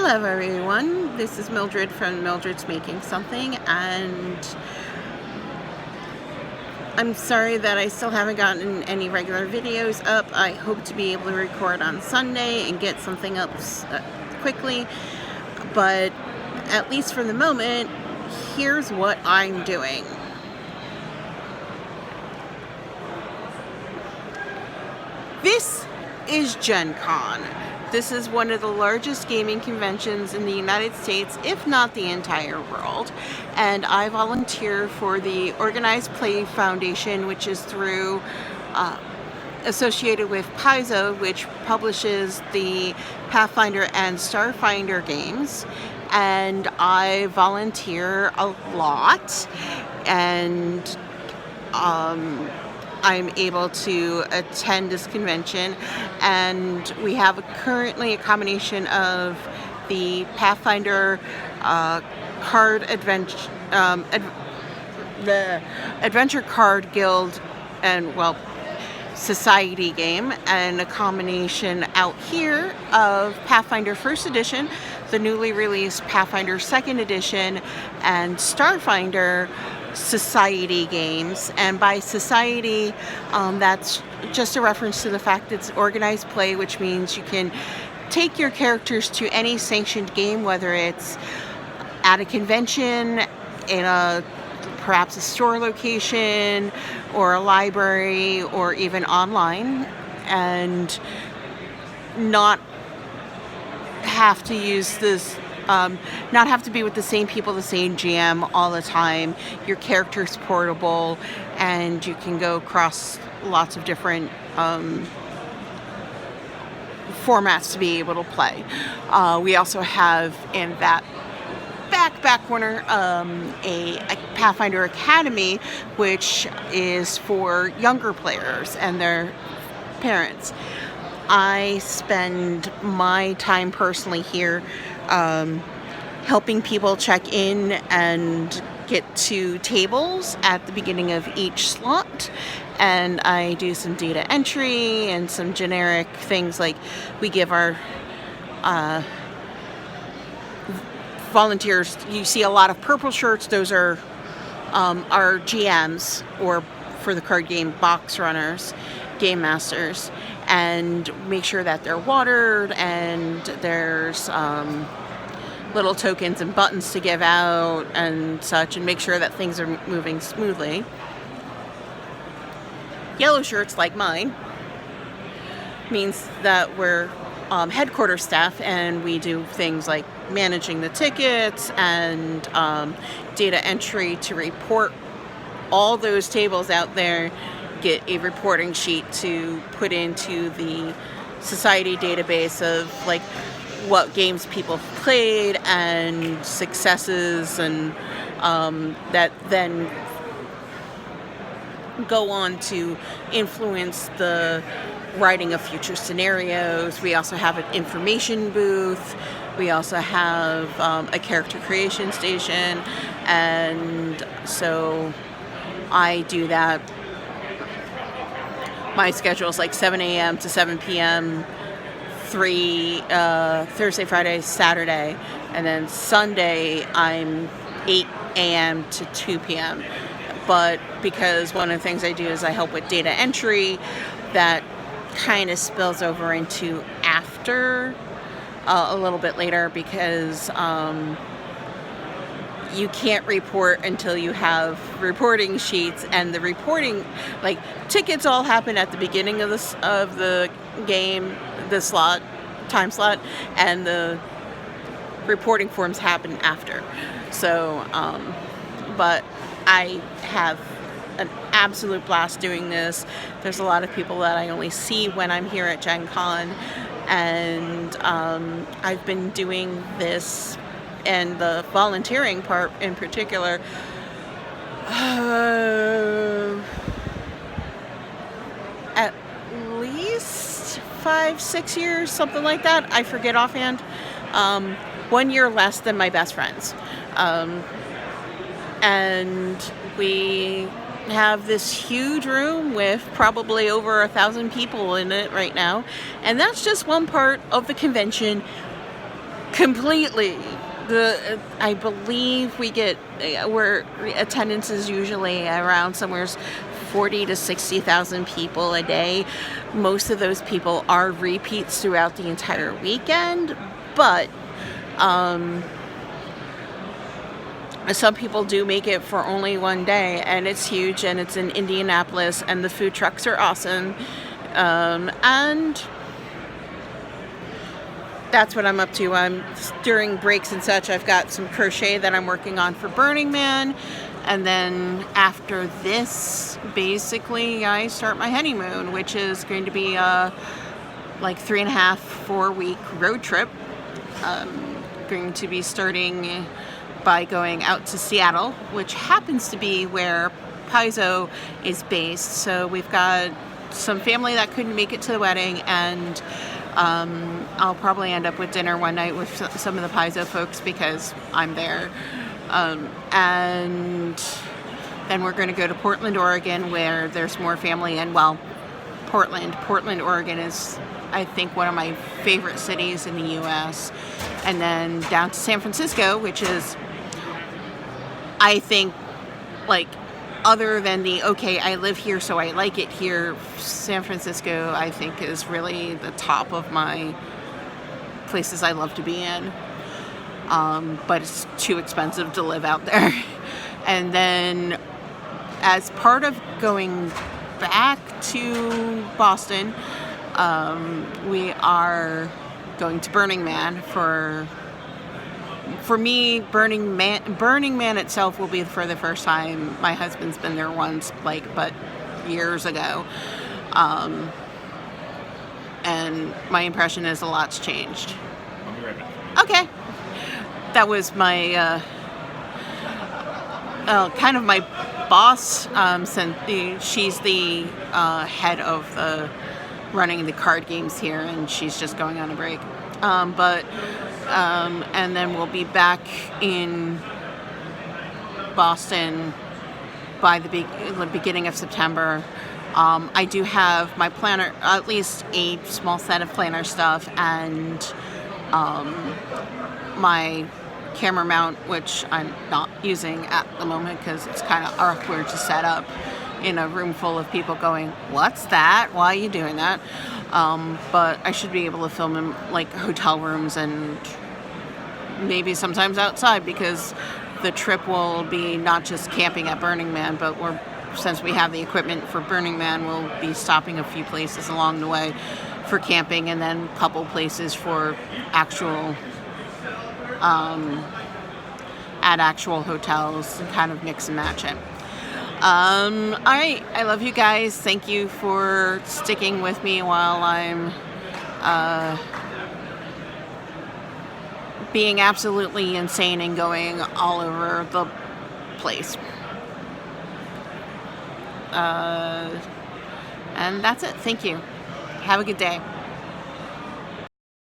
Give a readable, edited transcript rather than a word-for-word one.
Hello everyone, this is Mildred from Mildred's Making Something, and I'm sorry that I still haven't gotten any regular videos up. I hope to be able to record on Sunday and get something up quickly, but at least for the moment, here's what I'm doing. This is Gen Con. This is one of the largest gaming conventions in the United States, if not the entire world. And I volunteer for the Organized Play Foundation, which is through associated with Paizo, which publishes the Pathfinder and Starfinder games. And I volunteer a lot, and I'm able to attend this convention, and we have currently a combination of the Pathfinder card adventure, the Adventure Card Guild, and Society game, and a combination out here of Pathfinder First Edition, the newly released Pathfinder Second Edition, and Starfinder Society games. And by society, that's just a reference to the fact it's organized play, which means you can take your characters to any sanctioned game, whether it's at a convention, in perhaps a store location, or a library, or even online, and not have to use this not have to be with the same people, the same GM all the time. Your character's portable, and you can go across lots of different formats to be able to play. We also have in that back corner a Pathfinder Academy, which is for younger players and their parents. I spend my time personally here helping people check in and get to tables at the beginning of each slot, and I do some data entry and some generic things, like we give our volunteers, you see a lot of purple shirts, those are our GMs, or for the card game, box runners, game masters, and make sure that they're watered, and there's little tokens and buttons to give out and such, and make sure that things are moving smoothly. Yellow shirts, like mine, means that we're headquarters staff, and we do things like managing the tickets and data entry to report all those tables out there, get a reporting sheet to put into the society database of like what games people have played and successes, and that then go on to influence the writing of future scenarios. We also have an information booth. We also have a character creation station, and so I do that. My schedule is like 7 a.m. to 7 p.m. Thursday, Friday, Saturday, and then Sunday I'm 8 a.m. to 2 p.m. But because one of the things I do is I help with data entry, that kind of spills over into after a little bit later, because you can't report until you have reporting sheets, and the reporting, like tickets, all happen at the beginning of the game, the time slot, and the reporting forms happen after. So, but I have an absolute blast doing this. There's a lot of people that I only see when I'm here at Gen Con, and I've been doing this, and the volunteering part in particular, at least 5-6 years, something like that. I forget offhand. 1 year less than my best friends. And we have this huge room with probably over 1,000 people in it right now, and that's just one part of the convention. Completely. I believe where attendance is usually around somewhere 40 to 60,000 people a day. Most of those people are repeats throughout the entire weekend, but some people do make it for only one day, and it's huge, and it's in Indianapolis, and the food trucks are awesome, and that's what I'm up to. During breaks and such, I've got some crochet that I'm working on for Burning Man, and then after this, basically, I start my honeymoon, which is going to be a 3.5, 4-week road trip. Going to be starting by going out to Seattle, which happens to be where Paizo is based. So we've got some family that couldn't make it to the wedding, and I'll probably end up with dinner one night with some of the Paizo folks because I'm there. And then we're going to go to Portland, Oregon, where there's more family. And Portland, Oregon is, I think, one of my favorite cities in the U.S. And then down to San Francisco, which is, I think, other than I live here, so I like it here, San Francisco, I think, is really the top of my places I love to be in. But it's too expensive to live out there. And then, as part of going back to Boston, we are going to Burning Man for me. Burning Man itself will be for the first time. My husband's been there once, but years ago. And my impression is a lot's changed. I'll be right back. Okay. That was my, kind of my boss, since she's the head of running the card games here, and she's just going on a break. And then we'll be back in Boston by the beginning of September. I do have my planner, at least a small set of planner stuff, and my camera mount, which I'm not using at the moment because it's kind of awkward to set up in a room full of people going, "What's that? Why are you doing that?" But I should be able to film in hotel rooms and maybe sometimes outside, because the trip will be not just camping at Burning Man, but since we have the equipment for Burning Man, we'll be stopping a few places along the way for camping, and then a couple places for actual at actual hotels, and kind of mix and match it. All right, I love you guys. Thank you for sticking with me while I'm being absolutely insane and going all over the place. And that's it. Thank you. Have a good day.